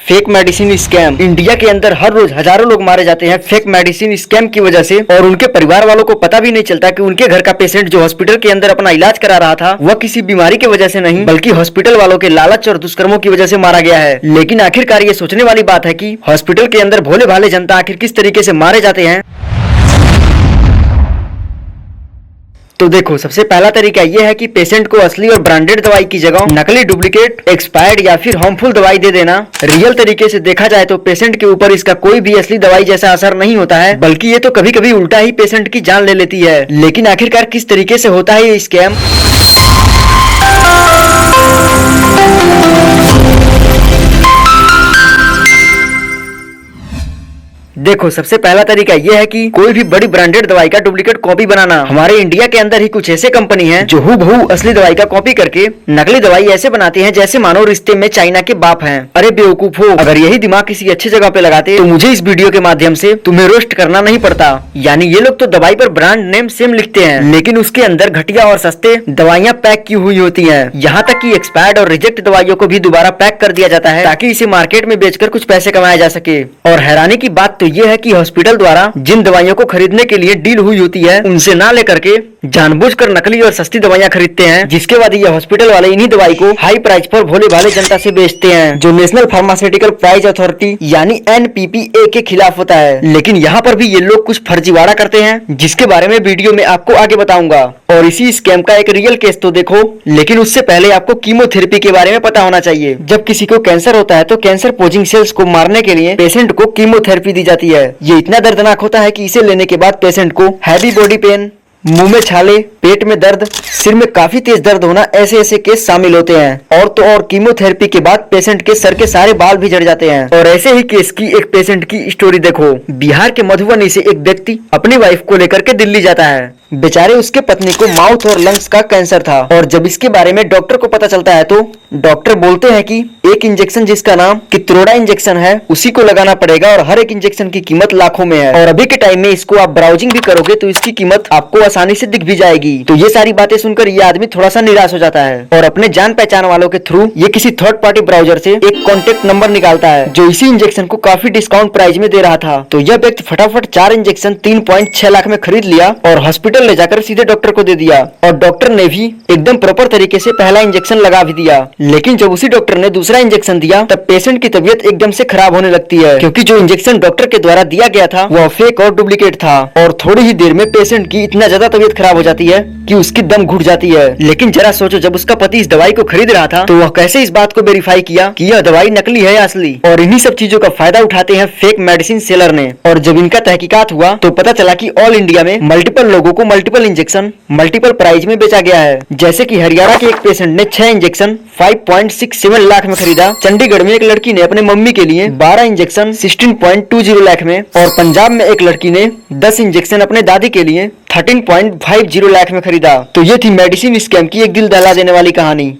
Fake medicine scam. India के अंदर हर रोज हजारों लोग मारे जाते हैं फेक मेडिसिन स्कैम की वजह से, और उनके परिवार वालों को पता भी नहीं चलता कि उनके घर का पेशेंट जो हॉस्पिटल के अंदर अपना इलाज करा रहा था वह किसी बीमारी की वजह से नहीं बल्कि हॉस्पिटल वालों के लालच और दुष्कर्मों की वजह से मारा गया है। लेकिन आखिरकार ये सोचने वाली बात है कि हॉस्पिटल के अंदर भोले भाले जनता आखिर किस तरीके से मारे जाते हैं। तो देखो, सबसे पहला तरीका यह है कि पेशेंट को असली और ब्रांडेड दवाई की जगह नकली, डुप्लीकेट, एक्सपायर्ड या फिर हार्मफुल दवाई दे देना। रियल तरीके से देखा जाए तो पेशेंट के ऊपर इसका कोई भी असली दवाई जैसा असर नहीं होता है, बल्कि ये तो कभी कभी उल्टा ही पेशेंट की जान ले लेती है। लेकिन आखिरकार किस तरीके से होता है ये स्कैम? देखो, सबसे पहला तरीका यह है कि कोई भी बड़ी ब्रांडेड दवाई का डुप्लीकेट कॉपी बनाना। हमारे इंडिया के अंदर ही कुछ ऐसे कंपनी हैं जो हूबहू असली दवाई का कॉपी करके नकली दवाई ऐसे बनाती हैं जैसे मानो रिश्ते में चाइना के बाप हैं। अरे बेवकूफो, अगर यही दिमाग किसी अच्छी जगह पे लगाते तो मुझे इस वीडियो के माध्यम से तुम्हें रोस्ट करना नहीं पड़ता। यानी ये लोग तो दवाई पर ब्रांड नेम सेम लिखते हैं, लेकिन उसके अंदर घटिया और सस्ते दवाइयाँ पैक की हुई होती है। यहाँ तक की एक्सपायर्ड और रिजेक्ट दवाइयों को भी दोबारा पैक कर दिया जाता है ताकि इसे मार्केट में बेचकर कुछ पैसे कमाया जा सके। और हैरानी की बात तो ये है कि हॉस्पिटल द्वारा जिन दवाइयों को खरीदने के लिए डील हुई होती है उनसे ना लेकर के जानबूझकर नकली और सस्ती दवाइयां खरीदते हैं, जिसके बाद ये हॉस्पिटल वाले इन्हीं दवाई को हाई प्राइस पर भोले भाले जनता से बेचते हैं, जो नेशनल फार्मास्यूटिकल प्राइस अथॉरिटी यानी NPPA के खिलाफ होता है। लेकिन यहाँ पर भी ये लोग कुछ फर्जीवाड़ा करते हैं, जिसके बारे में वीडियो में आपको आगे बताऊंगा। और इसी स्कैम का एक रियल केस तो देखो, लेकिन उससे पहले आपको कीमोथेरेपी के बारे में पता होना चाहिए। जब किसी को कैंसर होता है तो कैंसर पोजिंग सेल्स को मारने के लिए पेशेंट को कीमोथेरेपी दी जाती है। ये इतना दर्दनाक होता है कि इसे लेने के बाद पेशेंट को हैवी बॉडी पेन, मुंह में छाले, पेट में दर्द, सिर में काफी तेज दर्द होना, ऐसे केस शामिल होते हैं। और तो और कीमोथेरेपी के बाद पेशेंट के सर के सारे बाल भी झड़ जाते हैं। और ऐसे ही केस की एक पेशेंट की स्टोरी देखो। बिहार के मधुबनी से एक व्यक्ति अपनी वाइफ को लेकर के दिल्ली जाता है। बेचारे उसके पत्नी को माउथ और लंग्स का कैंसर था, और जब इसके बारे में डॉक्टर को पता चलता है तो डॉक्टर बोलते हैं कि एक इंजेक्शन जिसका नाम कित्रोड़ा इंजेक्शन है उसी को लगाना पड़ेगा, और हर एक इंजेक्शन की कीमत लाखों में है। और अभी के टाइम में इसको आप ब्राउजिंग भी करोगे तो इसकी कीमत आपको आसानी से दिख भी जाएगी। तो ये सारी बातें सुनकर ये आदमी थोड़ा सा निराश हो जाता है और अपने जान पहचान वालों के थ्रू ये किसी थर्ड पार्टी ब्राउजर से एक कॉन्टेक्ट नंबर निकालता है जो इसी इंजेक्शन को काफी डिस्काउंट प्राइस में दे रहा था। तो यह व्यक्ति फटाफट 4 इंजेक्शन 3.6 लाख में खरीद लिया और हॉस्पिटल ले जाकर सीधे डॉक्टर को दे दिया, और डॉक्टर ने भी एकदम प्रॉपर तरीके से पहला इंजेक्शन लगा भी दिया। लेकिन जब उसी डॉक्टर ने दूसरा इंजेक्शन दिया तब पेशेंट की तबीयत एकदम से खराब होने लगती है, क्योंकि जो इंजेक्शन डॉक्टर के द्वारा दिया गया था वह फेक और डुप्लीकेट था। और थोड़ी ही देर में पेशेंट की इतना ज्यादा तबीयत खराब हो जाती है कि उसकी दम घुट जाती है। लेकिन जरा सोचो, जब उसका पति इस दवाई को खरीद रहा था तो वह कैसे इस बात को वेरीफाई किया कि यह दवाई नकली है या असली? और इन्हीं सब चीजों का फायदा उठाते हैं फेक मेडिसिन सेलर ने। और जब इनका तहकीकात हुआ तो पता चला कि ऑल इंडिया में मल्टीपल लोगों को मल्टीपल इंजेक्शन मल्टीपल प्राइस में बेचा गया है। जैसे कि हरियाणा के एक पेशेंट ने 6 इंजेक्शन 5.67 लाख में खरीदा, चंडीगढ़ में एक लड़की ने अपने मम्मी के लिए 12 इंजेक्शन 16.20 लाख में, और पंजाब में एक लड़की ने 10 इंजेक्शन अपने दादी के लिए 13.50 लाख में खरीदा। तो ये थी मेडिसिन स्कैम की एक दिल दहला देने वाली कहानी।